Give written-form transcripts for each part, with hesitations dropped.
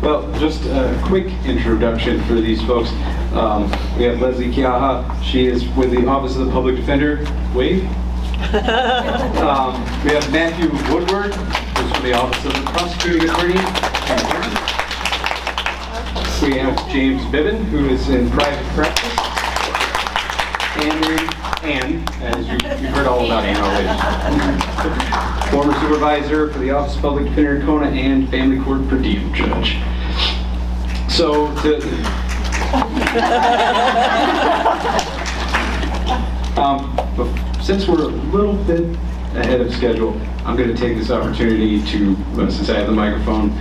Well, just a quick introduction for these folks. We have Lezlie Kiaha. She is with the Office of the Public Defender. Wave. We have Matthew Woodward, who's from the Office of the Prosecuting Attorney. We have James Biven, who is in private practice. Anne, as you've heard all about Anne already. Former supervisor for the Office of Public Defender in Kona and family court per diem judge. So, since we're a little bit ahead of schedule, I'm going to take this opportunity to, since I have the microphone,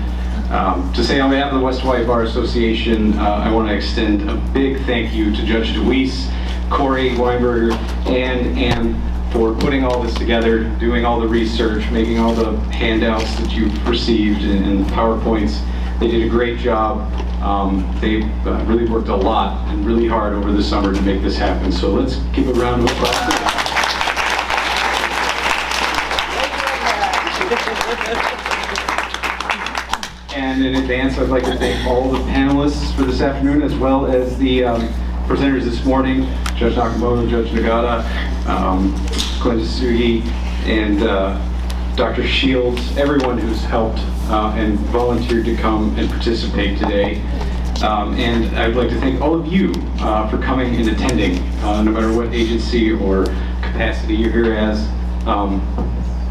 to say on behalf of the West Hawaiʻi Bar Association, I want to extend a big thank you to Judge DeWeese, Corey Weinberger, and Ann for putting all this together, doing all the research, making all the handouts that you've received and PowerPoints. They did a great job. They really worked a lot and really hard over the summer to make this happen. So let's give a round of applause. And in advance, I'd like to thank all the panelists for this afternoon, as well as the presenters this morning, Judge Nakamoto, Judge Nagata, Glenn Sugi, and Dr. Shields, everyone who's helped and volunteered to come and participate today. And I'd like to thank all of you for coming and attending, no matter what agency or capacity you're here as.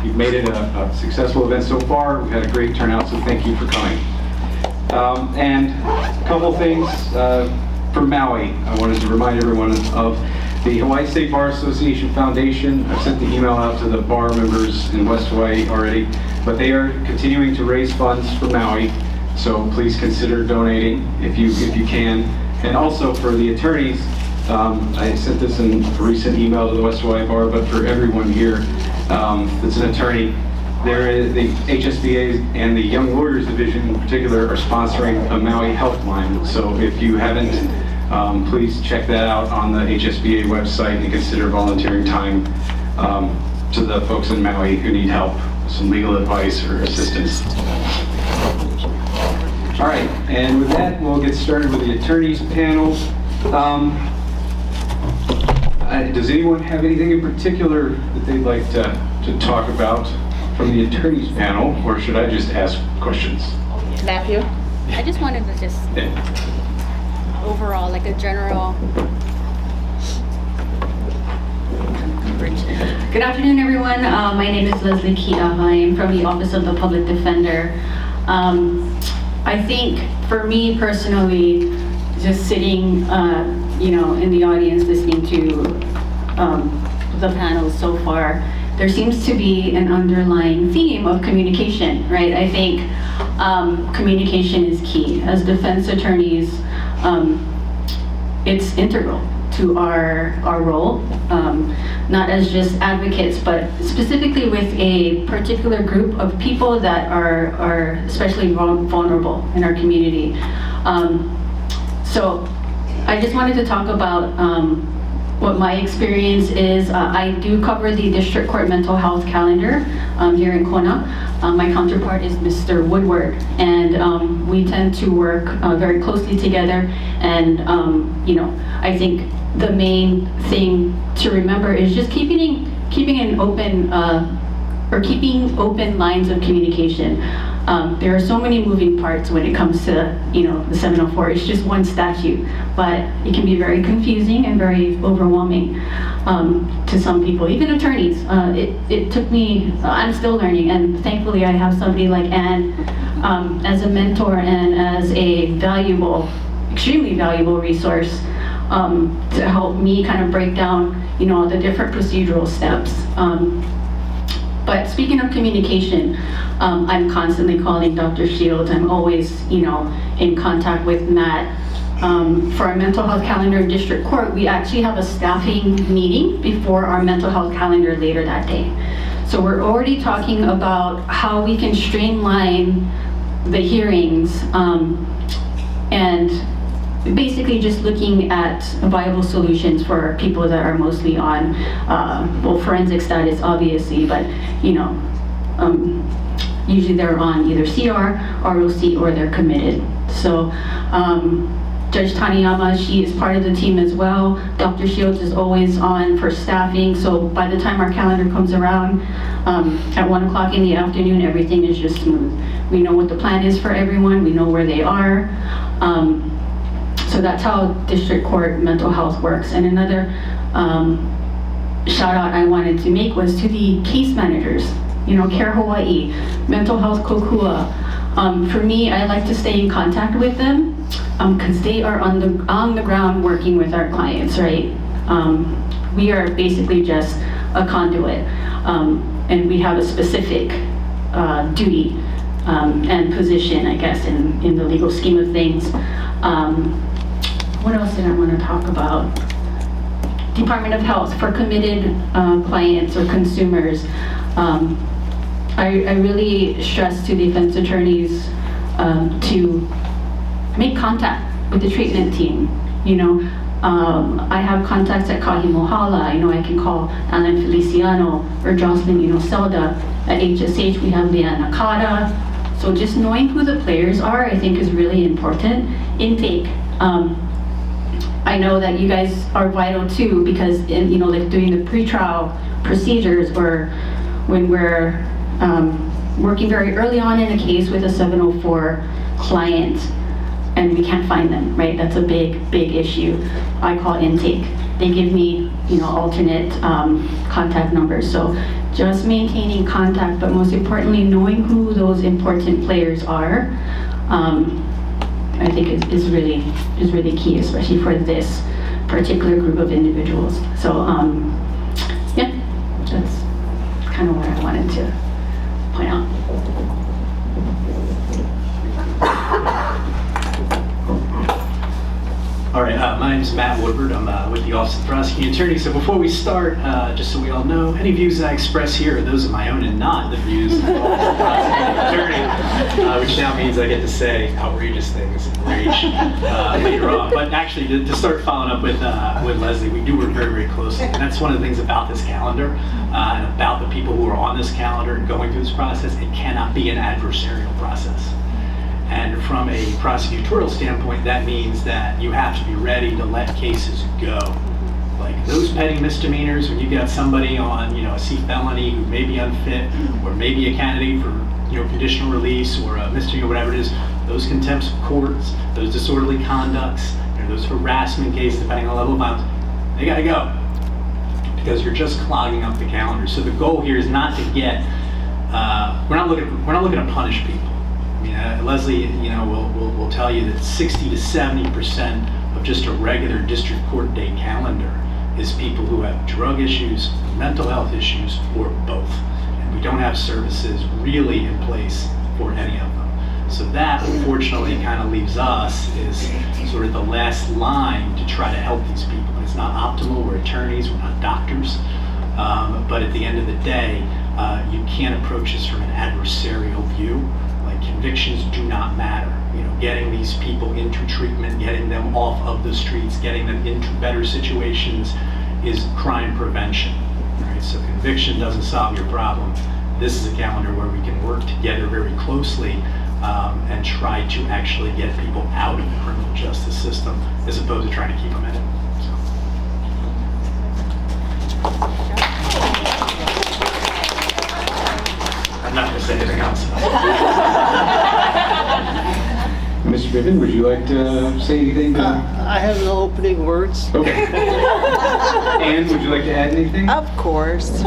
You've made it a successful event so far. We've had a great turnout, so thank you for coming. And a couple things from Maui. I wanted to remind everyone of the Hawaii State Bar Association Foundation. I've sent the email out to the bar members in West Hawaii already, but they are continuing to raise funds for Maui, so please consider donating if you can. And also for the attorneys, I sent this in a recent email to the West Hawaii Bar, but for everyone here that's an attorney, there is the HSBA and the Young Lawyers Division in particular are sponsoring a Maui Helpline. So if you haven't, please check that out on the HSBA website and consider volunteering time to the folks in Maui who need help, some legal advice or assistance. All right, and with that, we'll get started with the attorneys panel. Does anyone have anything in particular that they'd like to talk about from the attorneys panel, or should I just ask questions? Matthew? I just wanted to overall, like a general. Good afternoon, everyone. My name is Lezlie Kiaha. I am from the Office of the Public Defender. I think for me personally, just sitting, in the audience listening to the panels so far, there seems to be an underlying theme of communication, right? I think communication is key. As defense attorneys, it's integral to our role, not as just advocates, but specifically with a particular group of people that are especially vulnerable in our community. So I just wanted to talk about what my experience is. I do cover the District Court Mental Health Calendar here in Kona. My counterpart is Mr. Woodward, and we tend to work very closely together. And I think the main thing to remember is just keeping an open keeping open lines of communication. There are so many moving parts when it comes to the 704. It's just one statute, but it can be very confusing and very overwhelming to some people, even attorneys. It took me, I'm still learning, and thankfully I have somebody like Anne as a mentor and as a valuable, extremely valuable resource to help me kind of break down the different procedural steps. But speaking of communication, I'm constantly calling Dr. Shields. I'm always, in contact with Matt. For our mental health calendar in District Court, we actually have a staffing meeting before our mental health calendar later that day. So we're already talking about how we can streamline the hearings and basically just looking at viable solutions for people that are mostly on, forensic status, obviously, but, Usually they're on either CR, ROC, or they're committed. So Judge Taniyama, she is part of the team as well. Dr. Shields is always on for staffing, so by the time our calendar comes around, at 1 o'clock in the afternoon, everything is just smooth. We know what the plan is for everyone, we know where they are. So that's how district court mental health works. And another shout out I wanted to make was to the case managers, Care Hawaiʻi, Mental Health Kokua. For me, I like to stay in contact with them because they are on the ground working with our clients, right? We are basically just a conduit, and we have a specific duty and position, I guess, in the legal scheme of things. What else did I want to talk about? Department of Health for committed clients or consumers. I really stress to defense attorneys to make contact with the treatment team. I have contacts at Kahimohala. I can call Alan Feliciano or Jocelyn, Selda. At HSH, we have Leanne Nakata. So just knowing who the players are, I think, is really important. Intake. I know that you guys are vital too, because like doing the pretrial procedures, or when we're working very early on in a case with a 704 client and we can't find them, right? That's a big issue. I call intake. They give me, alternate contact numbers. So just maintaining contact, but most importantly, knowing who those important players are, I think is really key, especially for this particular group of individuals. So yeah, that's kind of what I wanted to point out. All right, my name is Matt Woodward. I'm with the Office of the Prosecuting Attorney. So before we start, just so we all know, any views that I express here are those of my own and not the views of the Office of the Prosecuting Attorney, which now means I get to say outrageous things and rage later on. But actually, to start following up with Lezlie, we do work very, very closely. And that's one of the things about this calendar and about the people who are on this calendar and going through this process. It cannot be an adversarial process. And from a prosecutorial standpoint, that means that you have to be ready to let cases go. Like those petty misdemeanors, when you've got somebody on, a C felony who may be unfit, or maybe a candidate for, conditional release or a misdemeanor, whatever it is, those contempt of courts, those disorderly conducts, those harassment cases, depending on the level of violence, they gotta go. Because you're just clogging up the calendar. So the goal here is not to get, we're not looking to punish people. Lezlie, will tell you that 60 to 70% of just a regular district court day calendar is people who have drug issues, mental health issues, or both. And we don't have services really in place for any of them. So that, unfortunately, kind of leaves us as sort of the last line to try to help these people. And it's not optimal. We're attorneys, we're not doctors. But at the end of the day, you can't approach this from an adversarial view. Convictions do not matter. Getting these people into treatment, getting them off of the streets, getting them into better situations is crime prevention. Right? So conviction doesn't solve your problem. This is a calendar where we can work together very closely and try to actually get people out of the criminal justice system as opposed to trying to keep them in it. I'm not going to say anything else. Mr. Biven, would you like to say anything? I have no opening words. Okay. Anne, would you like to add anything? Of course.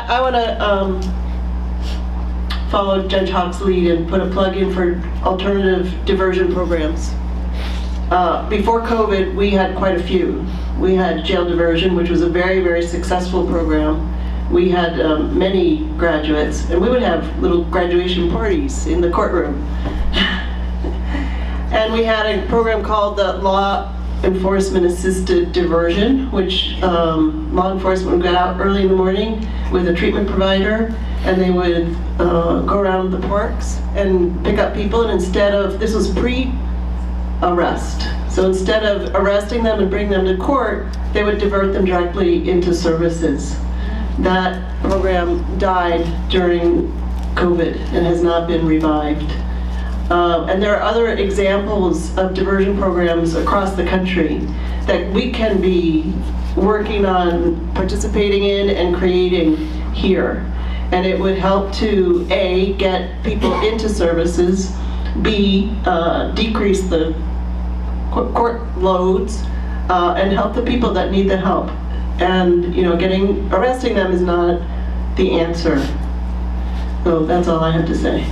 I want to follow Judge Hawk's lead and put a plug in for alternative diversion programs. Before COVID, we had quite a few. We had jail diversion, which was a very, very successful program. We had many graduates, and we would have little graduation parties in the courtroom. And we had a program called the Law Enforcement Assisted Diversion, which law enforcement would get out early in the morning with a treatment provider, and they would go around the parks and pick up people, and instead of, this was pre-arrest, So instead of arresting them and bringing them to court, they would divert them directly into services. That program died during COVID and has not been revived. And there are other examples of diversion programs across the country that we can be working on, participating in, and creating here. And it would help to, A, get people into services, B, decrease the court loads, and help the people that need the help. And, you know, arresting them is not the answer. So that's all I have to say.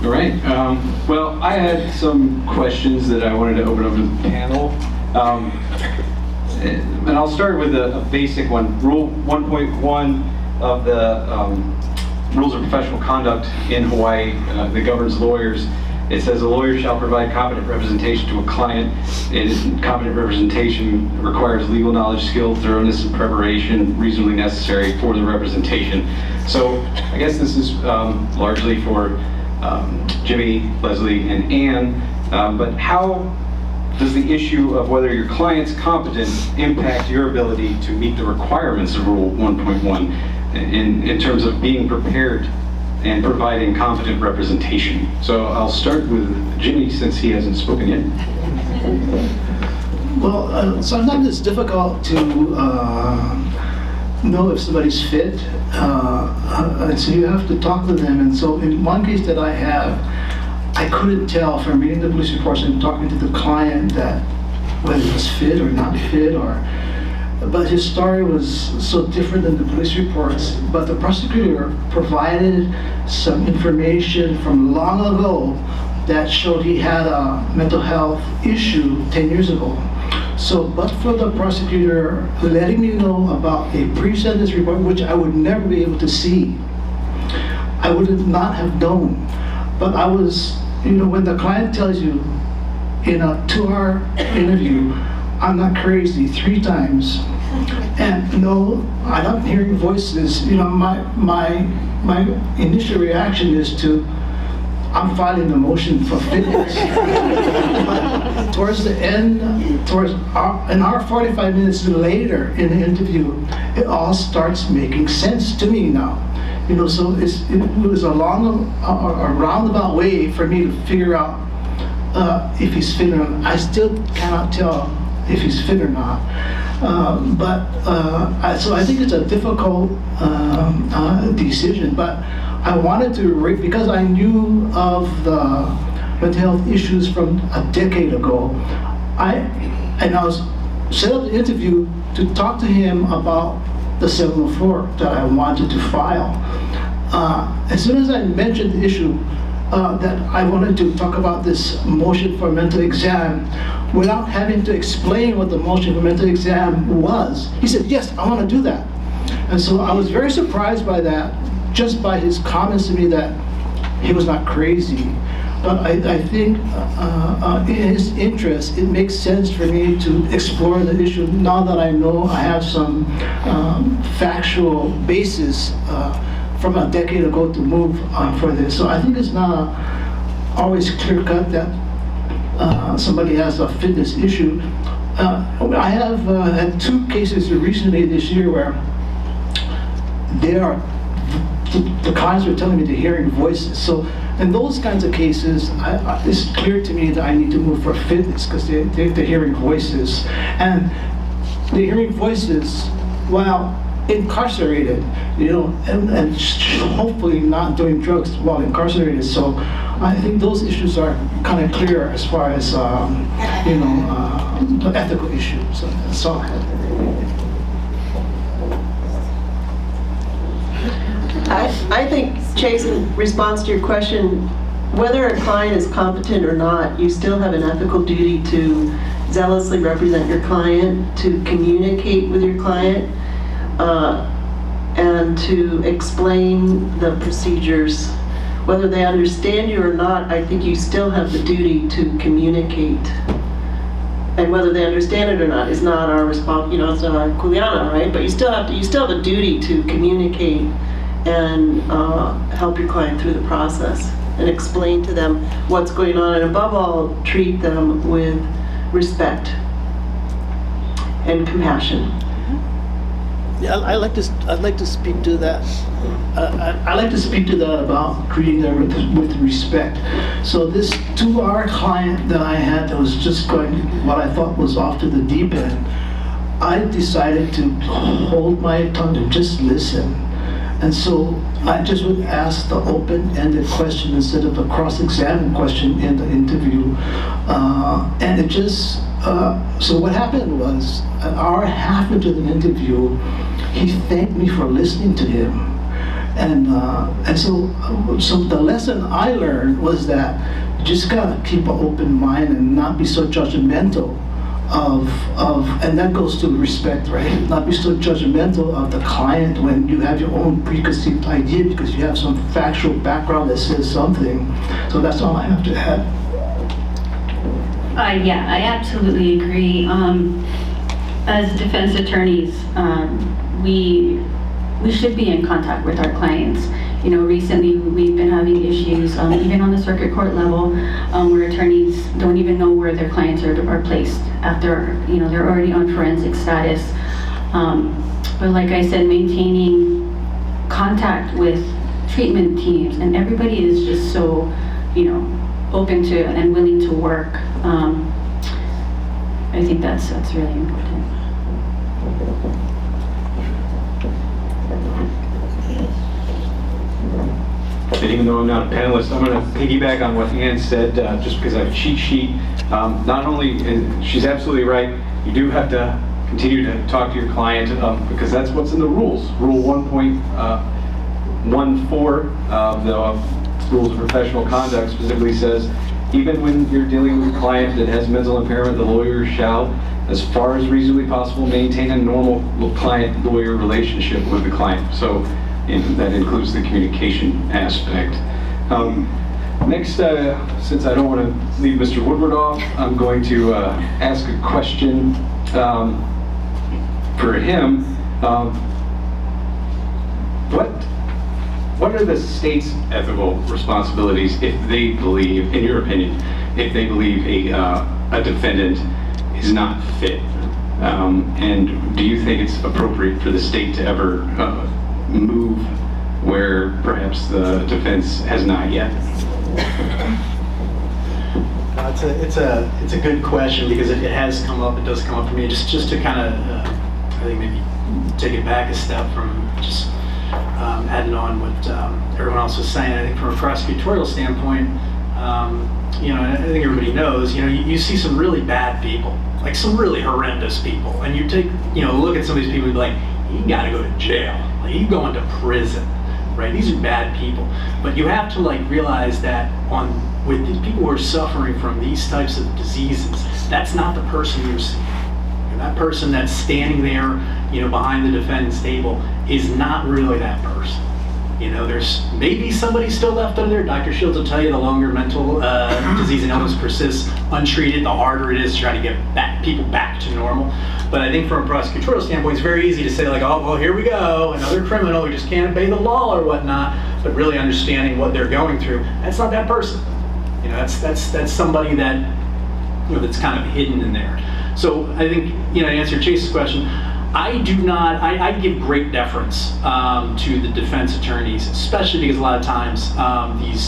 All right. Well, I had some questions that I wanted to open up to the panel. And I'll start with a basic one. Rule 1.1 of the Rules of Professional Conduct in Hawaii that governs lawyers. It says a lawyer shall provide competent representation to a client. Competent representation requires legal knowledge, skill, thoroughness, and preparation reasonably necessary for the representation. So I guess this is largely for Jimmy, Lezlie, and Ann, but how does the issue of whether your client's competent impact your ability to meet the requirements of Rule 1.1 in terms of being prepared and providing competent representation? So I'll start with Jimmy since he hasn't spoken yet. Well, sometimes it's difficult to know if somebody's fit, and so you have to talk to them. And so in one case that I have, I couldn't tell from reading the police reports and talking to the client that whether he was fit or not fit, but his story was so different than the police reports. But the prosecutor provided some information from long ago that showed he had a mental health issue 10 years ago. So, but for the prosecutor letting me know about a pre-sentence report, which I would never be able to see, I would not have known. But I was, you know, when the client tells you in a 2-hour interview, I'm not crazy 3 times, and no, I'm not hearing voices, you know, my initial reaction is to, I'm filing a motion for fitness. But towards the end, an hour 45 minutes later in the interview, it all starts making sense to me now. You know, so it was a roundabout way for me to figure out if he's fit or not. I still cannot tell if he's fit or not. So I think it's a difficult decision, but I wanted to, because I knew of the mental health issues from a decade ago, I was set up the interview to talk to him about the 704 that I wanted to file. As soon as I mentioned the issue that I wanted to talk about this motion for mental exam, without having to explain what the motion for mental exam was, he said, yes, I want to do that. And so I was very surprised by that, just by his comments to me that he was not crazy. But I think in his interest, it makes sense for me to explore the issue now that I know I have some factual basis from a decade ago to move for this. So I think it's not always clear-cut that somebody has a fitness issue. I have had 2 cases recently this year where the clients are telling me they're hearing voices. So in those kinds of cases, it's clear to me that I need to move for fitness because they're hearing voices. And they're hearing voices while incarcerated, you know, and hopefully not doing drugs while incarcerated. So I think those issues are kind of clear as far as, you know, the ethical issues. So that's all I had. I think, Chase, in response to your question, whether a client is competent or not, you still have an ethical duty to zealously represent your client, to communicate with your client, and to explain the procedures. Whether they understand you or not, I think you still have the duty to communicate. And whether they understand it or not is not our response, you know, it's not our kuleana, right? But you still have a duty to communicate and help your client through the process and explain to them what's going on, and above all, treat them with respect and compassion. Yeah, I'd like to speak to that. I like to speak to that about treating them with respect. So this 2-hour client that I had that was just going what I thought was off to the deep end, I decided to hold my tongue and just listen. And so I just would ask the open-ended question instead of a cross-examined question in the interview. And it just, so what happened was, an hour and a half into the interview, he thanked me for listening to him. And so the lesson I learned was that you just gotta keep an open mind and not be so judgmental and that goes to respect, right? Not be so judgmental of the client when you have your own preconceived idea because you have some factual background that says something. So that's all I have to add. Yeah, I absolutely agree. As defense attorneys, we should be in contact with our clients. You know, recently we've been having issues, even on the circuit court level, where attorneys don't even know where their clients are placed after, you know, they're already on forensic status. But like I said, maintaining contact with treatment teams, and everybody is just so, you know, open to and willing to work. I think that's really important. And even though I'm not a panelist, I'm going to piggyback on what Ann said, just because I have a cheat sheet. Not only, she's absolutely right, you do have to continue to talk to your client, because that's what's in the rules. Rule 1.14 of the Rules of Professional Conduct specifically says, even when you're dealing with a client that has mental impairment, the lawyer shall, as far as reasonably possible, maintain a normal client-lawyer relationship with the client. So that includes the communication aspect. Next, since I don't want to leave Mr. Woodward off, I'm going to ask a question for him. What are the state's ethical responsibilities if they believe, in your opinion, if they believe a defendant is not fit? And do you think it's appropriate for the state to ever move where perhaps the defense has not yet? It's a good question, because it has come up. It does come up for me. Just to kind of, I think maybe take it back a step from just adding on what everyone else was saying. I think from a prosecutorial standpoint, you know, I think everybody knows, you know, you see some really bad people, like some really horrendous people, and you take, you know, look at some of these people and be like, you got to go to jail. Like, you go into prison, right? These are bad people. But you have to like realize that with these people who are suffering from these types of diseases, that's not the person you're seeing. And that person that's standing there, you know, behind the defendant's table is not really that person. You know, there's maybe somebody still left under there. Dr. Shields will tell you the longer mental disease and illness persists untreated, the harder it is to try to get people back to normal. But I think from a prosecutorial standpoint, it's very easy to say like, oh, well, here we go, another criminal who just can't obey the law or whatnot, but really understanding what they're going through, that's not that person. You know, that's somebody that, you know, that's kind of hidden in there. So I think, you know, to answer Chase's question, I give great deference to the defense attorneys, especially because a lot of times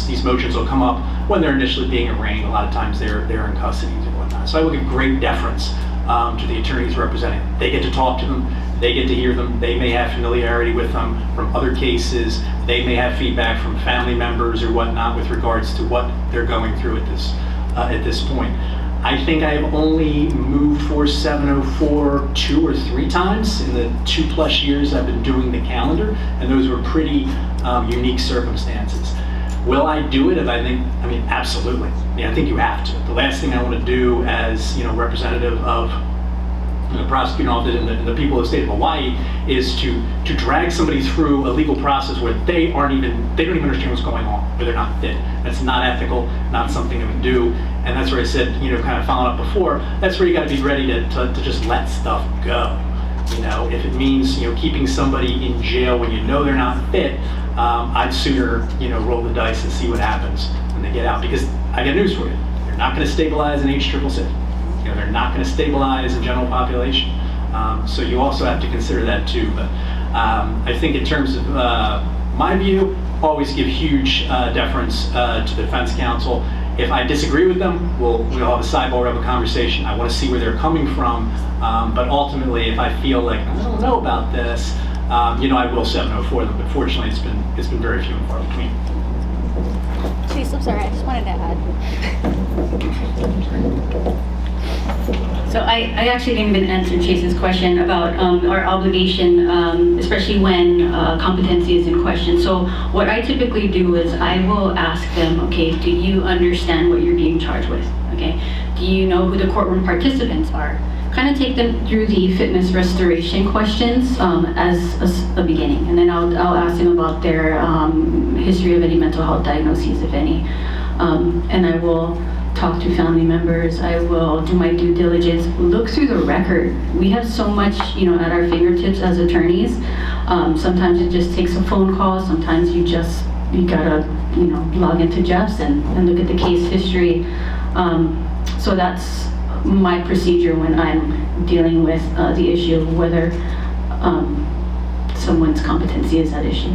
these motions will come up when they're initially being arraigned. A lot of times they're in custody and whatnot. So I will give great deference to the attorneys representing them. They get to talk to them, they get to hear them, they may have familiarity with them from other cases, they may have feedback from family members or whatnot with regards to what they're going through at this point. I think I have only moved for 704 2 or 3 times in the 2+ years I've been doing the calendar, and those were pretty unique circumstances. Will I do it? I mean, absolutely. Yeah, I think you have to. The last thing I want to do as, you know, representative of the prosecuting office and the people of the state of Hawaii is to drag somebody through a legal process where they don't even understand what's going on, where they're not fit. That's not ethical, not something I would do. And that's where I said, you know, kind of following up before, that's where you got to be ready to just let stuff go. You know, if it means, you know, keeping somebody in jail when you know they're not fit, I'd sooner, you know, roll the dice and see what happens when they get out. Because I got news for you, they're not going to stabilize in HCCC. You know, they're not going to stabilize in general population. So you also have to consider that too. But I think in terms of my view, always give huge deference to the defense counsel. If I disagree with them, we'll have a sidebar, we'll have a conversation. I want to see where they're coming from. But ultimately, if I feel like I don't know about this, you know, I will 704 them. But fortunately, it's been very few and far between. Chase, I'm sorry, I just wanted to add. So I actually didn't even answer Chase's question about our obligation, especially when competency is in question. So what I typically do is I will ask them, okay, do you understand what you're being charged with? Okay, do you know who the courtroom participants are? Kind of take them through the fitness restoration questions as a beginning, and then I'll ask them about their history of any mental health diagnoses, if any, and I will talk to family members. I will do my due diligence, look through the record. We have so much, you know, at our fingertips as attorneys. Sometimes it just takes a phone call. Sometimes you gotta, you know, log into Jeff's and look at the case history. So that's my procedure when I'm dealing with the issue of whether someone's competency is at issue.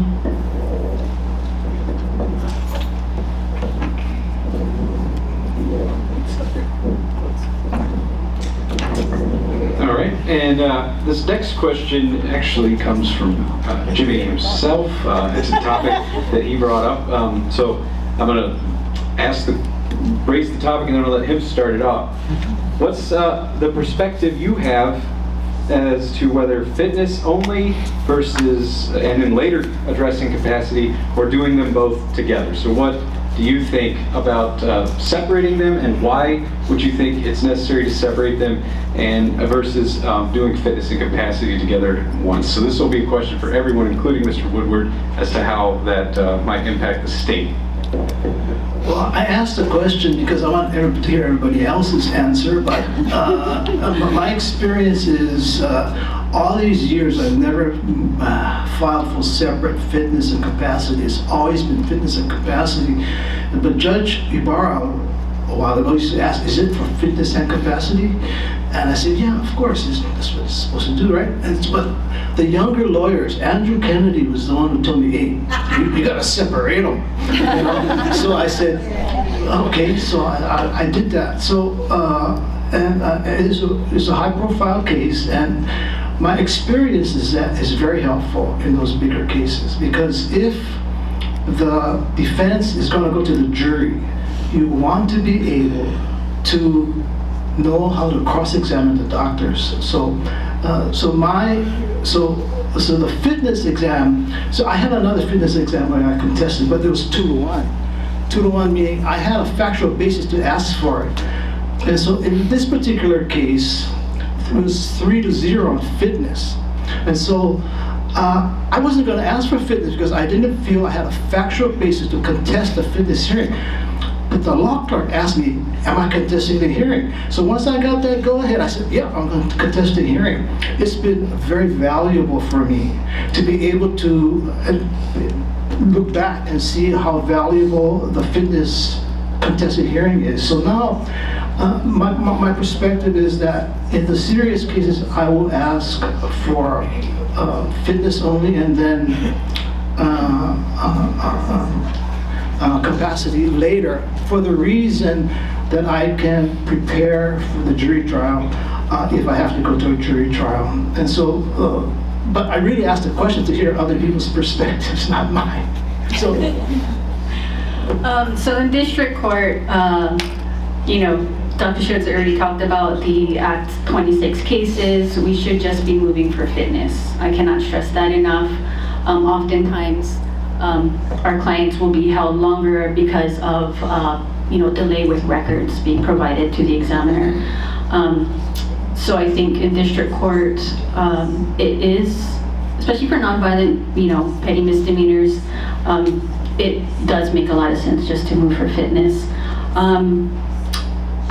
All right, and this next question actually comes from Jimmy himself. It's a topic that he brought up. So I'm going to raise the topic and then I'll let him start it off. What's the perspective you have as to whether fitness only versus, and then later addressing capacity, or doing them both together? So what do you think about separating them, and why would you think it's necessary to separate them and versus doing fitness and capacity together once? So this will be a question for everyone, including Mr. Woodward, as to how that might impact the state. Well, I asked the question because I want to hear everybody else's answer, but my experience is all these years I've never filed for separate fitness and capacity. It's always been fitness and capacity. But Judge Ibarra, a while ago, used to ask, is it for fitness and capacity? And I said, yeah, of course, that's what it's supposed to do, right? But the younger lawyers, Andrew Kennedy was the one who told me, hey, you gotta separate them. You know? So I said, okay, so I did that. So, it's a high profile case, and my experience is that is very helpful in those bigger cases, because if the defense is gonna go to the jury, you want to be able to know how to cross-examine the doctors. So the fitness exam, so I had another fitness exam where I contested, but there was 2-to-1. 2-to-1 meaning I had a factual basis to ask for it. And so in this particular case, it was 3-0 on fitness. And so I wasn't going to ask for fitness because I didn't feel I had a factual basis to contest the fitness hearing. But the law clerk asked me, am I contesting the hearing? So once I got that go-ahead, I said, yeah, I'm going to contest the hearing. It's been very valuable for me to be able to look back and see how valuable the fitness contested hearing is. So now, my perspective is that in the serious cases, I will ask for fitness only, and then capacity later, for the reason that I can prepare for the jury trial if I have to go to a jury trial. And so, but I really asked the question to hear other people's perspectives, not mine. So, So in district court, you know, Dr. Schutz already talked about the Act 26 cases. We should just be moving for fitness. I cannot stress that enough. Oftentimes, our clients will be held longer because of you know, delay with records being provided to the examiner. So I think in district court, it is, especially for nonviolent, you know, petty misdemeanors, it does make a lot of sense just to move for fitness.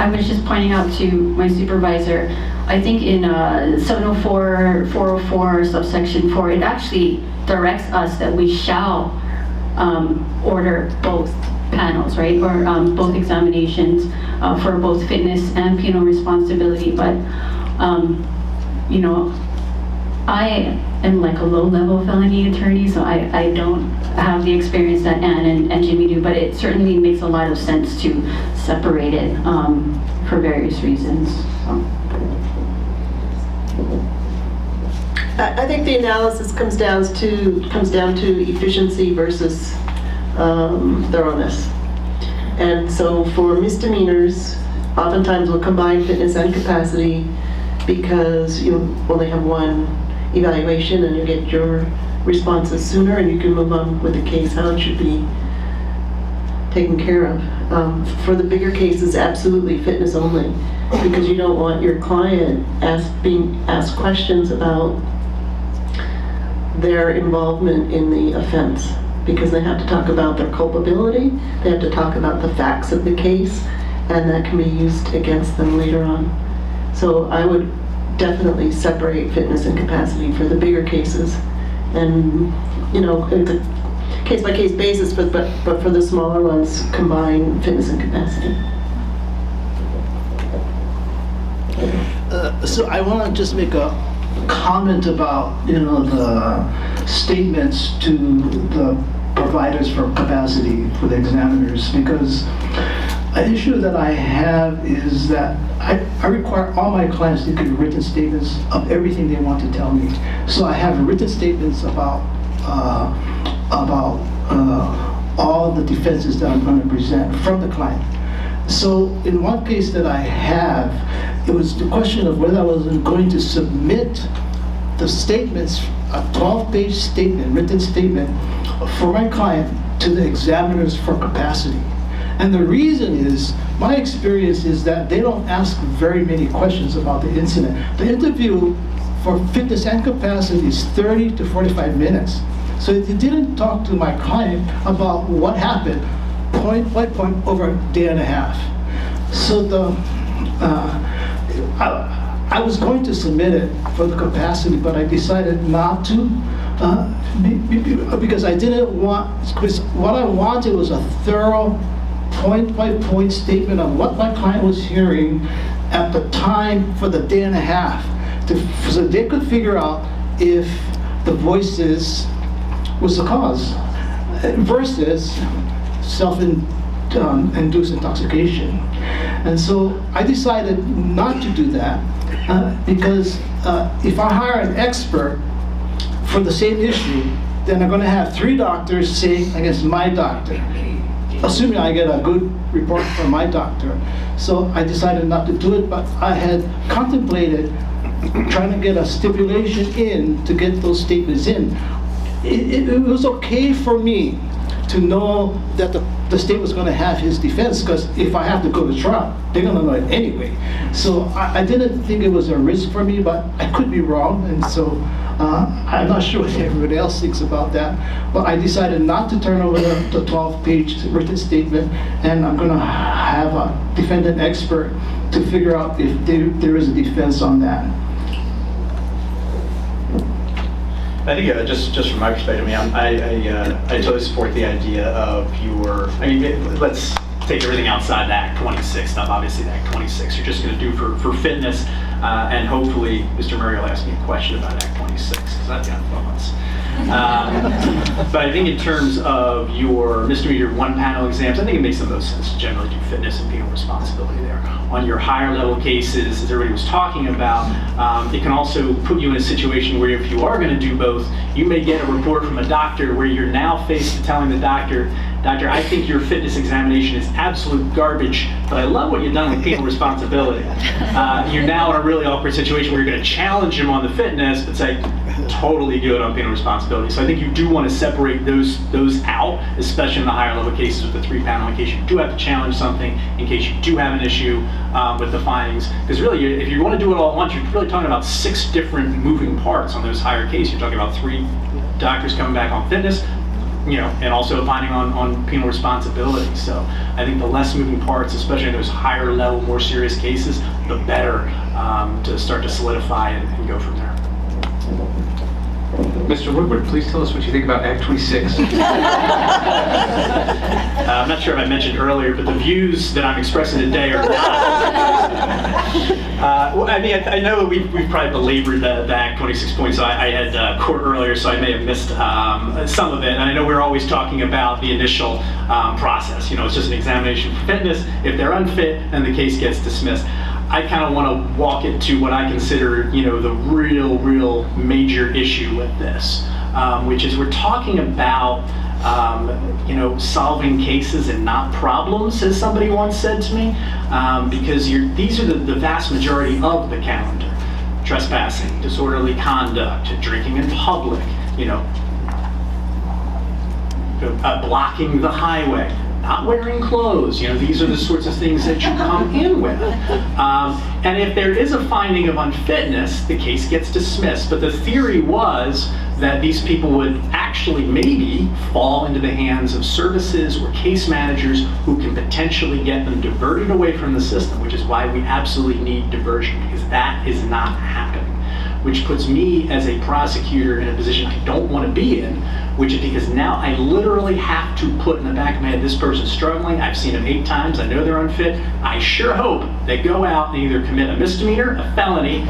I was just pointing out to my supervisor, I think in 704, 404, subsection 4, it actually directs us that we shall order both panels, right? Or both examinations for both fitness and penal responsibility. But, you know, I am like a low-level felony attorney, so I don't have the experience that Ann and Jimmy do, but it certainly makes a lot of sense to separate it for various reasons. So. I think the analysis comes down to efficiency versus thoroughness. And so for misdemeanors, oftentimes we'll combine fitness and capacity because you only have one evaluation and you get your responses sooner and you can move on with the case how it should be taken care of. For the bigger cases, absolutely fitness only, because you don't want your client being asked questions about their involvement in the offense, because they have to talk about their culpability, they have to talk about the facts of the case, and that can be used against them later on. So I would definitely separate fitness and capacity for the bigger cases, and it's a case-by-case basis, but for the smaller ones, combine fitness and capacity. So I want to just make a comment about the statements to the providers for capacity for the examiners, because an issue that I have is that I require all my clients to give written statements of everything they want to tell me. So I have written statements about all the defenses that I'm going to present from the client. So in one case that I have, it was the question of whether I was going to submit the statements, a 12-page statement, written statement for my client to the examiners for capacity. And the reason is, my experience is that they don't ask very many questions about the incident. The interview for fitness and capacity is 30 to 45 minutes. So they didn't talk to my client about what happened point by point over a day and a half. So I was going to submit it for the capacity, but I decided not to because I didn't want, because what I wanted was a thorough point-by-point statement of what my client was hearing at the time for the day and a half, so they could figure out if the voices was the cause versus self-induced intoxication. And so I decided not to do that because if I hire an expert for the same issue, then I'm going to have 3 doctors saying against my doctor, assuming I get a good report from my doctor. So I decided not to do it, but I had contemplated trying to get a stipulation in to get those statements in. It was okay for me to know that the state was going to have his defense, because if I have to go to trial, they're going to know it anyway. So I didn't think it was a risk for me, but I could be wrong, and so I'm not sure what everybody else thinks about that. But I decided not to turn over the 12-page written statement, and I'm going to have a defendant expert to figure out if there is a defense on that. I think just from my perspective, I totally support the idea of let's take everything outside the Act 26 stuff. Obviously, the Act 26 you're just going to do for fitness, and hopefully Mr. Murray will ask me a question about Act 26, because I've got moments. But I think in terms of your misdemeanor 1-panel exams, I think it makes the most sense to generally do fitness and penal responsibility there. On your higher level cases, as everybody was talking about, it can also put you in a situation where if you are going to do both, you may get a report from a doctor where you're now faced with telling the doctor, I think your fitness examination is absolute garbage, but I love what you've done with penal responsibility. You're now in a really awkward situation where you're going to challenge him on the fitness, but say, totally good on penal responsibility. So I think you do want to separate those out, especially in the higher level cases with the 3-panel, in case you do have to challenge something, in case you do have an issue with the findings. Because really, if you want to do it all at once, you're really talking about 6 different moving parts on those higher cases. You're talking about 3 doctors coming back on fitness, and also opining on penal responsibility. So I think the less moving parts, especially in those higher level, more serious cases, the better to start to solidify and go from there. Mr. Woodward, please tell us what you think about Act 26. I'm not sure if I mentioned earlier, but the views that I'm expressing today are not. Well, I mean, I know we've probably belabored the Act 26 points. So I had court earlier, so I may have missed some of it. And I know we're always talking about the initial process. It's just an examination for fitness. If they're unfit, then the case gets dismissed. I kind of want to walk it to what I consider, the real major issue with this, which is we're talking about, solving cases and not problems, as somebody once said to me, because these are the vast majority of the calendar. Trespassing, disorderly conduct, drinking in public, blocking the highway, not wearing clothes. These are the sorts of things that you come in with. And if there is a finding of unfitness, the case gets dismissed. But the theory was that these people would actually maybe fall into the hands of services or case managers who can potentially get them diverted away from the system, which is why we absolutely need diversion, because that is not happening. Which puts me as a prosecutor in a position I don't want to be in, which is because now I literally have to put in the back of my head, this person's struggling, I've seen them 8 times, I know they're unfit, I sure hope they go out and either commit a misdemeanor, a felony,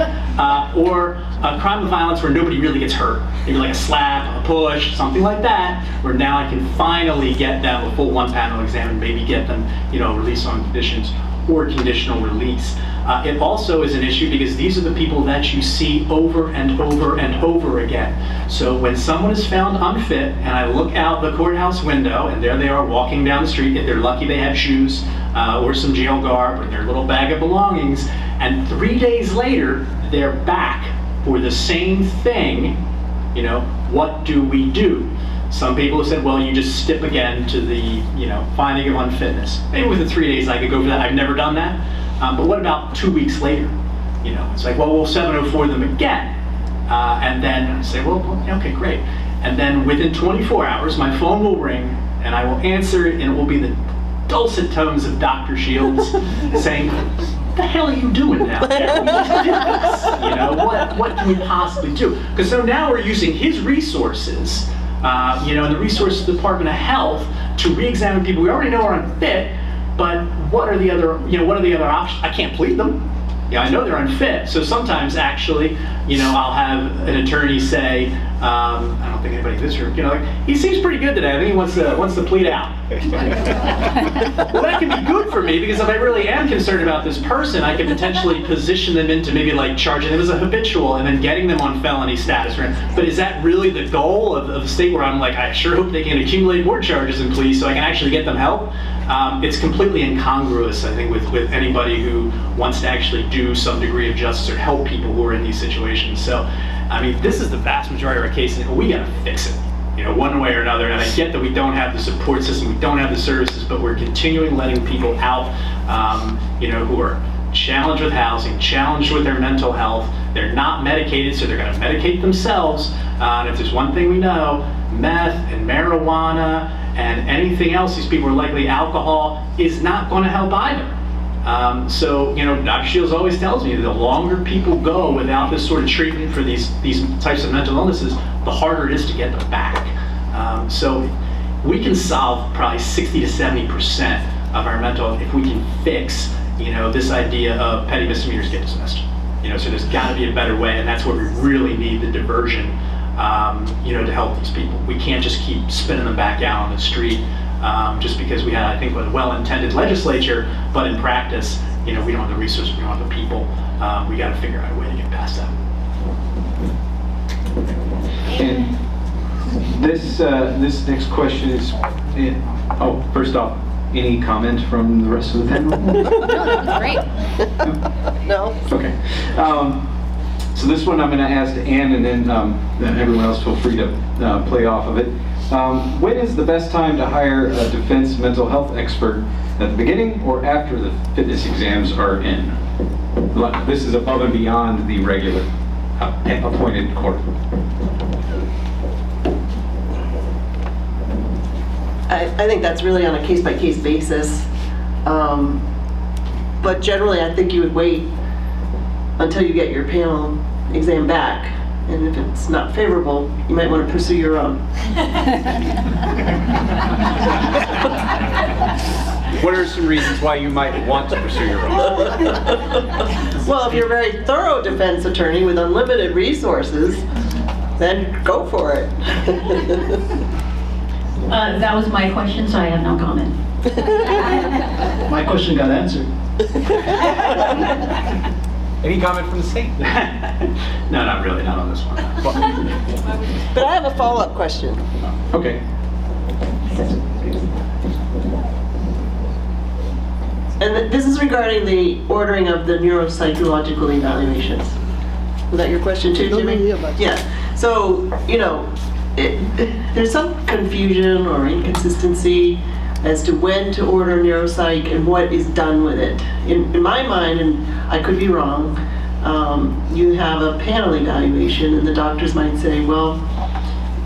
or a crime of violence where nobody really gets hurt. Maybe like a slap, a push, something like that, where now I can finally get them a full 1-panel exam and maybe get them, released on conditions or conditional release. It also is an issue because these are the people that you see over and over and over again. So when someone is found unfit and I look out the courthouse window and there they are walking down the street, if they're lucky they have shoes or some jail garb or their little bag of belongings, and 3 days later they're back for the same thing, what do we do? Some people have said, well, you just stip again to the, finding of unfitness. Maybe within 3 days I could go for that. I've never done that. But what about 2 weeks later? It's like, well, we'll 704 them again. And then say, well, okay, great. And then within 24 hours, my phone will ring and I will answer it, and it will be the dulcet tones of Dr. Shields saying, what the hell are you doing now? What can we possibly do? Because so now we're using his resources, and the resources of the Department of Health to re-examine people we already know are unfit, but what are the other options? I can't plead them. I know they're unfit. So sometimes actually, I'll have an attorney say, I don't think anybody in this room, he seems pretty good today. I think he wants to plead out. Well, that can be good for me because if I really am concerned about this person, I can potentially position them into maybe like charging them as a habitual and then getting them on felony status. But is that really the goal of the state where I'm like, I sure hope they can accumulate more charges and pleas so I can actually get them help? It's completely incongruous, I think, with anybody who wants to actually do some degree of justice or help people who are in these situations. So, this is the vast majority of our cases, and we gotta fix it, one way or another. And I get that we don't have the support system, we don't have the services, but we're continuing letting people out, who are challenged with housing, challenged with their mental health. They're not medicated, so they're gonna medicate themselves. And if there's one thing we know, meth and marijuana and anything else, these people are likely alcohol, is not going to help either. So, Dr. Shields always tells me that the longer people go without this sort of treatment for these types of mental illnesses, the harder it is to get them back. So we can solve probably 60 to 70% of our mental health if we can fix, this idea of petty misdemeanors get dismissed. So there's got to be a better way, and that's where we really need the diversion. To help these people. We can't just keep spinning them back out on the street just because we had, I think, a well-intended legislature, but in practice, we don't have the resources, we don't have the people. We got to figure out a way to get past that. And this next question is, first off, any comment from the rest of the panel? No, that was great. No? Okay. So this one I'm going to ask to Ann, and then everyone else feel free to play off of it. When is the best time to hire a defense mental health expert? At the beginning or after the fitness exams are in? This is above and beyond the regular appointed court. I think that's really on a case-by-case basis. But generally, I think you would wait until you get your panel exam back. And if it's not favorable, you might want to pursue your own. What are some reasons why you might want to pursue your own? Well, if you're a very thorough defense attorney with unlimited resources, then go for it. That was my question, so I have no comment. My question got answered. Any comment from the state? No, not really, not on this one. But I have a follow-up question. Okay. And this is regarding the ordering of the neuropsychological evaluations. Was that your question too, No, Jimmy? yeah, but- Yeah. So, there's some confusion or inconsistency as to when to order neuropsych and what is done with it. In my mind, and I could be wrong, you have a panel evaluation and the doctors might say, well,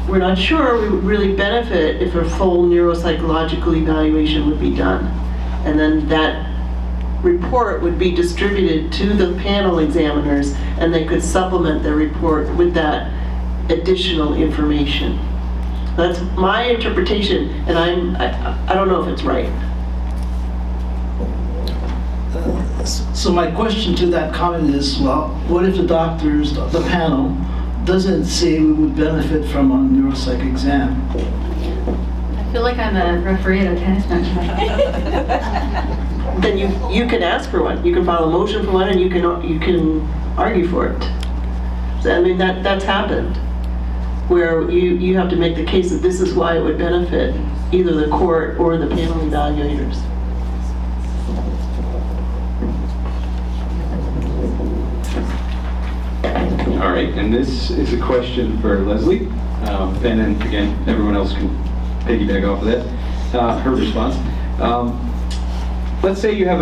we're not sure we would really benefit if a full neuropsychological evaluation would be done. And then that report would be distributed to the panel examiners and they could supplement their report with that additional information. That's my interpretation, and I don't know if it's right. So my question to that comment is, well, what if the doctors, the panel, doesn't say we would benefit from a neuropsych exam? I feel like I'm a referee at a tennis match. Then you can ask for one. You can file a motion for one, and you can argue for it. So, I mean, that's happened, where you have to make the case that this is why it would benefit either the court or the panel evaluators. All right, and this is a question for Lezlie. And then again, everyone else can piggyback off of that. Her response. Let's say you have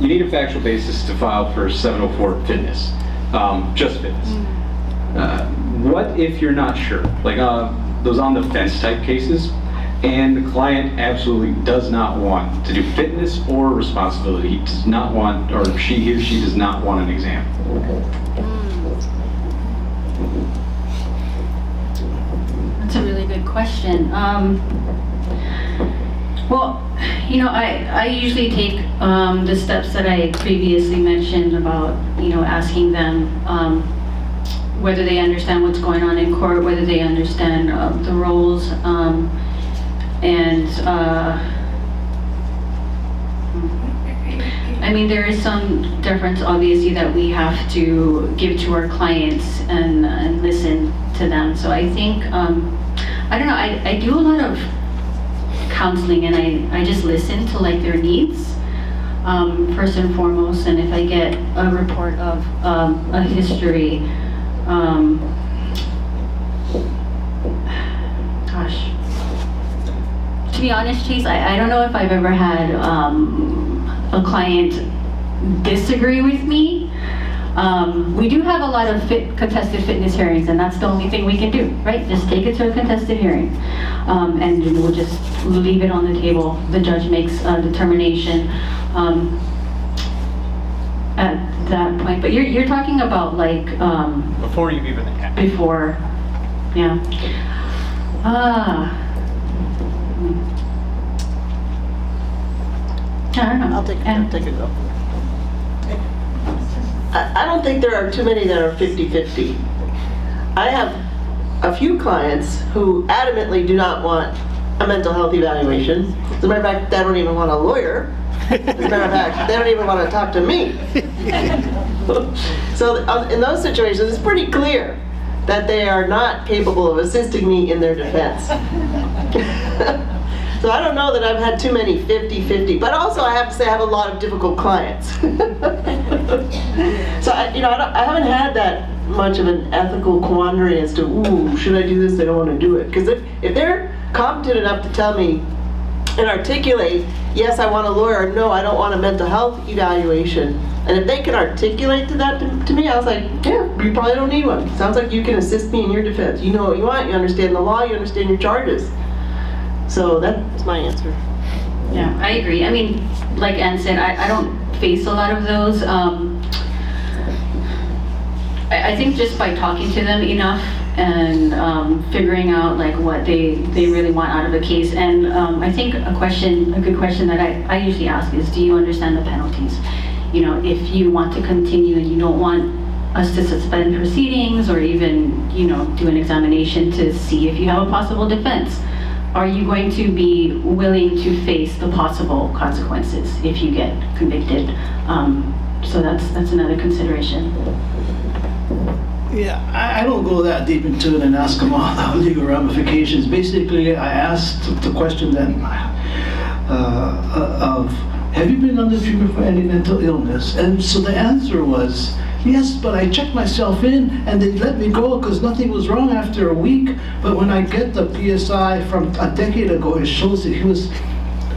you need a factual basis to file for 704 fitness, just fitness. What if you're not sure? Like those on the fence type cases, and the client absolutely does not want to do fitness or responsibility. He does not want, or he or she does not want an exam. That's a really good question. Well, I usually take the steps that I previously mentioned about, asking them whether they understand what's going on in court, whether they understand the roles, there is some deference, obviously, that we have to give to our clients and listen to them. So I think, I don't know, I do a lot of counseling, and I just listen to their needs, first and foremost. And if I get a report of a history, gosh, to be honest, Chase, I don't know if I've ever had a client disagree with me. We do have a lot of contested fitness hearings, and that's the only thing we can do, right? Just take it to a contested hearing, and we'll just leave it on the table. The judge makes a determination at that point. But you're talking about Before you've even had. before, yeah. I don't know. I'll take a go. I don't think there are too many that are 50-50. I have a few clients who adamantly do not want a mental health evaluation. As a matter of fact, they don't even want a lawyer. As a matter of fact, they don't even want to talk to me. So in those situations, it's pretty clear that they are not capable of assisting me in their defense. So I don't know that I've had too many 50-50, but also I have to say I have a lot of difficult clients. So I haven't had that much of an ethical quandary as to, ooh, should I do this? I don't want to do it. Because if they're competent enough to tell me and articulate, yes, I want a lawyer, or no, I don't want a mental health evaluation, and if they can articulate that to me, I was like, yeah, you probably don't need one. Sounds like you can assist me in your defense. You know what you want, you understand the law, you understand your charges. So that's my answer. Yeah, I agree. I mean, like Ann said, I don't face a lot of those. I think just by talking to them enough and figuring out like what they really want out of a case. And I think a good question that I usually ask is, do you understand the penalties? You know, if you want to continue and you don't want us to suspend proceedings or even, you know, do an examination to see if you have a possible defense, are you going to be willing to face the possible consequences if you get convicted? So that's another consideration. Yeah, I don't go that deep into it and ask them all the legal ramifications. Basically, I asked the question then of, have you been under treatment for any mental illness? And so the answer was, yes, but I checked myself in and they let me go because nothing was wrong after a week. But when I get the PSI from a decade ago, it shows that he was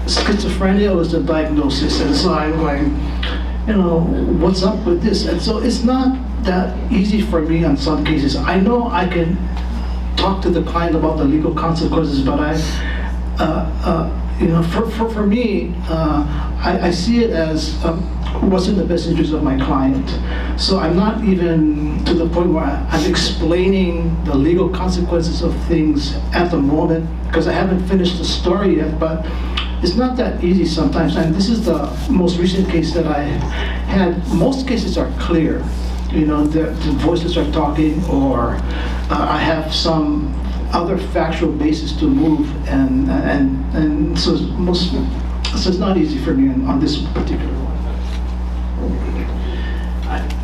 schizophrenia was the diagnosis. And so I'm going, you know, what's up with this? And so it's not that easy for me on some cases. I know I can talk to the client about the legal consequences, but you know, for me, I see it as what's in the best interest of my client. So I'm not even to the point where I'm explaining the legal consequences of things at the moment because I haven't finished the story yet, but it's not that easy sometimes. And this is the most recent case that I had. Most cases are clear. You know, the voices are talking, or I have some other factual basis to move, and so it's not easy for me on this particular one.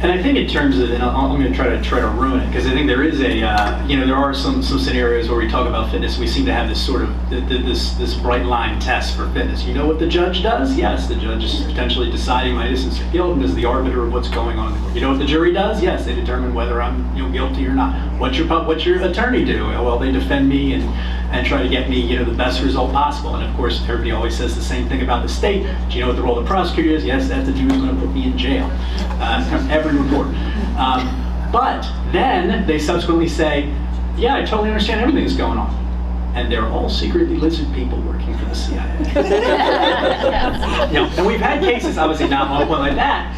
And I think in terms of, and I'm going to try to ruin it, because I think there is a, you know, there are some scenarios where we talk about fitness. We seem to have this sort of this bright line test for fitness. You know what the judge does? Yes, the judge is potentially deciding my innocence or guilt and is the arbiter of what's going on. You know what the jury does? Yes, they determine whether I'm guilty or not. What's your attorney do? Well, they defend me and try to get me, you know, the best result possible. And of course, everybody always says the same thing about the state. Do you know what the role of the prosecutor is? Yes, that the Jew is going to put me in jail. Every report. But then they subsequently say, yeah, I totally understand everything that's going on. And they're all secretly lizard people working for the CIA. You know, and we've had cases, obviously not one like that,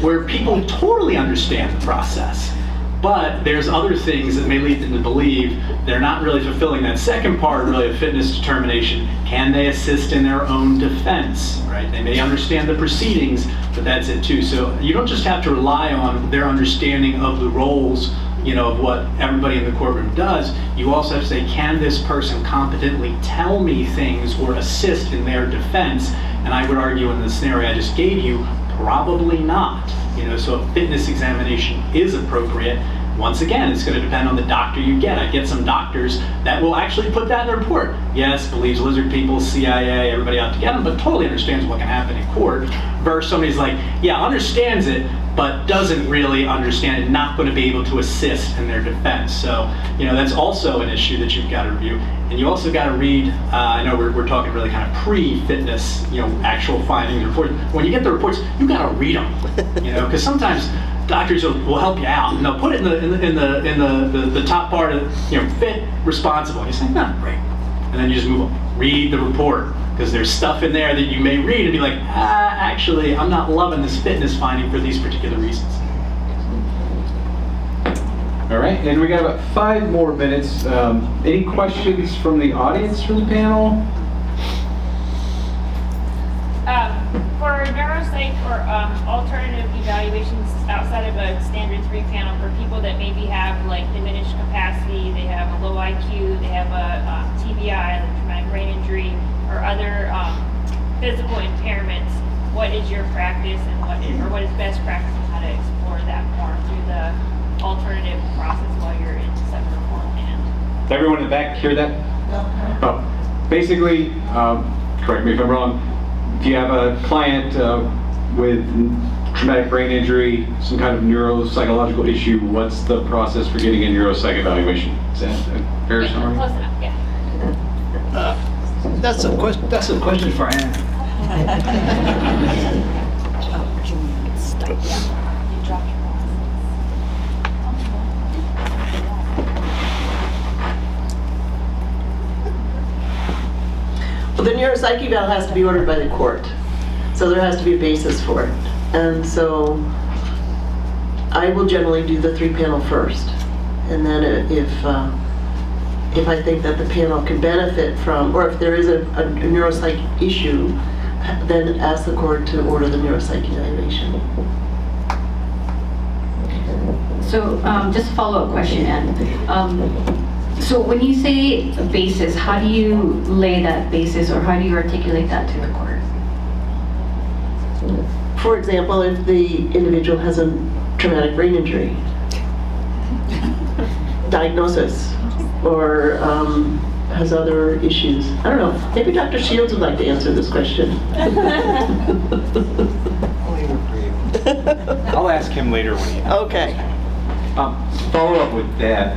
where people totally understand the process. But there's other things that may lead them to believe they're not really fulfilling that second part, really, of fitness determination. Can they assist in their own defense, right? They may understand the proceedings, but that's it too. So you don't just have to rely on their understanding of the roles, you know, of what everybody in the courtroom does. You also have to say, can this person competently tell me things or assist in their defense? And I would argue in the scenario I just gave you, probably not. You know, so a fitness examination is appropriate. Once again, it's going to depend on the doctor you get. I get some doctors that will actually put that in their report. Yes, believes lizard people, CIA, everybody out to get them, but totally understands what can happen in court. Versus somebody's like, yeah, understands it, but doesn't really understand it, not going to be able to assist in their defense. So, you know, that's also an issue that you've got to review. And you also got to read, I know we're talking really kind of pre-fitness, you know, actual findings, reports. When you get the reports, you got to read them, you know, because sometimes doctors will help you out, and they'll put it in the top part of, you know, fit, responsible. And you say, no, great. And then you just move on. Read the report, because there's stuff in there that you may read and be like, actually, I'm not loving this fitness finding for these particular reasons. All right, and we got about 5 more minutes. Any questions from the audience for the panel? For neuropsych or alternative evaluations outside of a standard 3 panel for people that maybe have like diminished capacity, they have a low IQ, they have a TBI, like traumatic brain injury, or other physical impairments, what is your practice and what is best practice on how to explore that more through the alternative process while you're in separate reform plan? Did everyone in the back hear that? No. Oh, basically, correct me if I'm wrong, if you have a client with traumatic brain injury, some kind of neuropsychological issue, what's the process for getting a neuropsych evaluation? Is that a fair summary? Close enough, yeah. That's a question for Ann. neuropsych eval has to be ordered by the court. So there has to be a basis for it. And so I will generally do the 3-panel first. And then if I think that the panel can benefit from, or if there is a neuropsych issue, then ask the court to order the neuropsych evaluation. So just a follow-up question, Ann. So when you say a basis, how do you lay that basis or how do you articulate that to the court? For example, if the individual has a traumatic brain injury, diagnosis, or has other issues. I don't know, maybe Dr. Shields would like to answer this question. I'll ask him later when he... Okay. Follow up with that,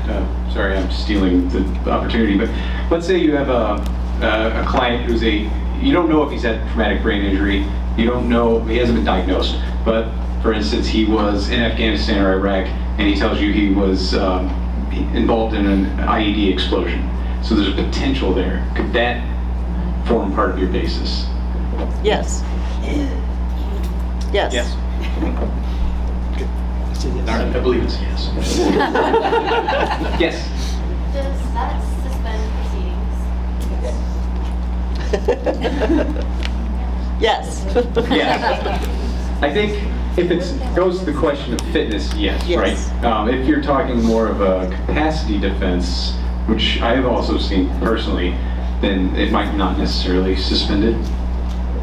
sorry, I'm stealing the opportunity, but let's say you have a client who's you don't know if he's had traumatic brain injury, you don't know, he hasn't been diagnosed, but for instance, he was in Afghanistan or Iraq, and he tells you he was involved in an IED explosion. So there's a potential there. Could that form part of your basis? Yes. Yes. Yes. I believe it's yes. Yes. Does that suspend proceedings? Yes. Yes. I think if it goes to the question of fitness, yes, Yes. right? If you're talking more of a capacity defense, which I have also seen personally, then it might not necessarily suspend it.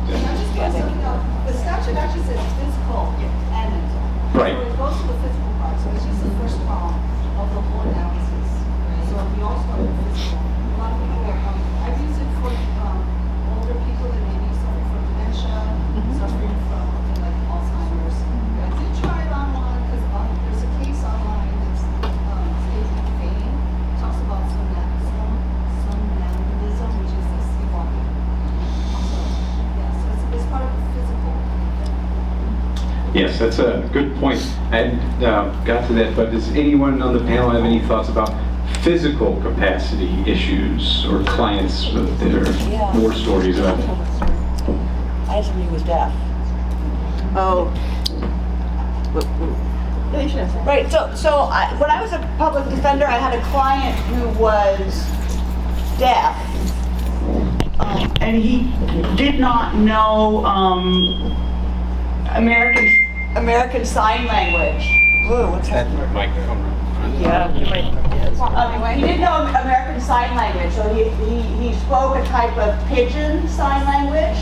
The statute actually says physical and mental. Right. So it goes to the physical part, so it's just the first prong of the whole analysis. So if we all start with physical, a lot of people, I've used it for older people that may be suffering from dementia, suffering from like Alzheimer's. I did try it on one because there's a case online that's Stacey Fane talks about somnambulism, which is the sleepwalking. So yeah, so it's part of the physical. Yes, that's a good point. I hadn't got to that, but does anyone on the panel have any thoughts about physical capacity issues or clients that are war stories of? I had somebody who was deaf. Oh. Right, so when I was a public defender, I had a client who was deaf, and he did not know American Sign Language. Whoa, what's that? Yeah. Anyway, he didn't know American Sign Language, so he spoke a type of pidgin sign language.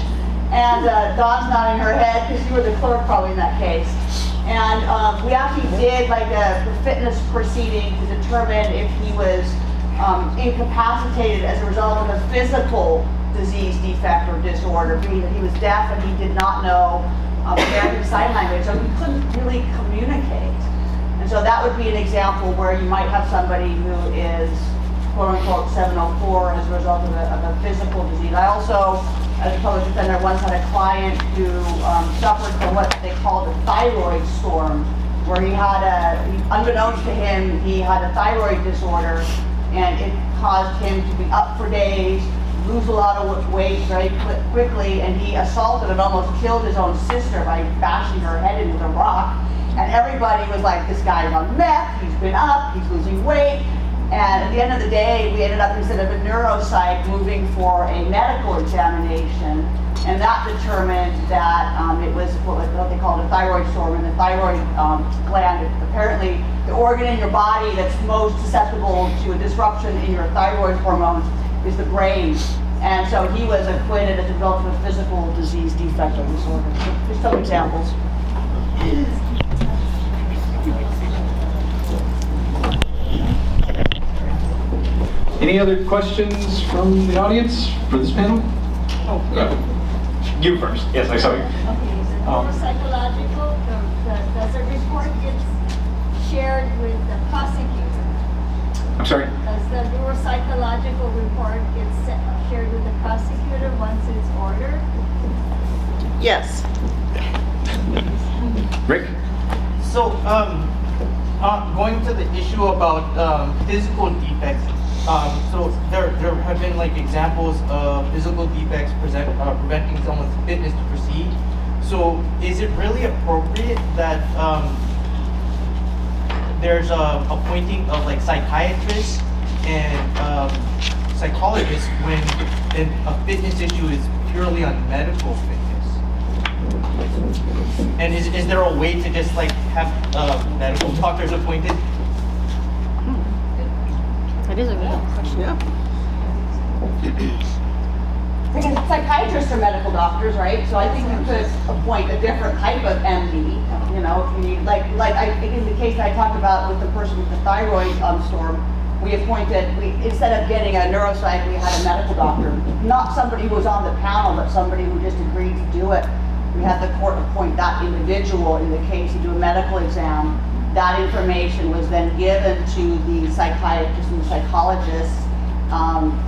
And Dawn's nodding her head because you were the clerk probably in that case. And we actually did like a fitness proceeding to determine if he was incapacitated as a result of a physical disease, defect, or disorder, meaning that he was deaf and he did not know American Sign Language, so he couldn't really communicate. And so that would be an example where you might have somebody who is quote-unquote 704 as a result of a physical disease. I also, as a public defender, once had a client who suffered from what they called a thyroid storm, where he had unbeknownst to him, he had a thyroid disorder, and it caused him to be up for days, lose a lot of weight very quickly, and he assaulted and almost killed his own sister by bashing her head in with a rock. And everybody was like, this guy's on meth, he's been up, he's losing weight. And at the end of the day, we ended up, instead of a neuropsych, moving for a medical examination. And that determined that it was what they called a thyroid storm. And the thyroid gland, apparently the organ in your body that's most susceptible to a disruption in your thyroid hormones is the brain. And so he was acquitted as a result of a physical disease, defect, or disorder. So just some examples. Any other questions from the audience for this panel? You first. Yes, I saw you. Okay, is it neuropsychological? Does the report get shared with the prosecutor? I'm sorry? Does the neuropsychological report get shared with the prosecutor once it's ordered? Yes. Rick? So, going to the issue about physical defects, so there have been like examples of physical defects preventing someone's fitness to proceed. So is it really appropriate that there's a appointing of like psychiatrists and psychologists when a fitness issue is purely on medical fitness? And is there a way to just like have medical doctors appointed? That is a good question. Because psychiatrists are medical doctors, right? So I think you could appoint a different type of MD, you know, if you need, like I think in the case I talked about with the person with the thyroid storm, we instead of getting a neuropsych, we had a medical doctor. Not somebody who was on the panel, but somebody who just agreed to do it. We had the court appoint that individual in the case to do a medical exam. That information was then given to the psychiatrists and the psychologists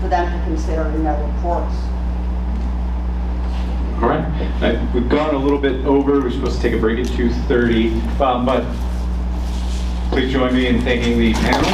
for them to consider in their reports. All right, we've gone a little bit over. We're supposed to take a break at 2:30, but please join me in thanking the panel.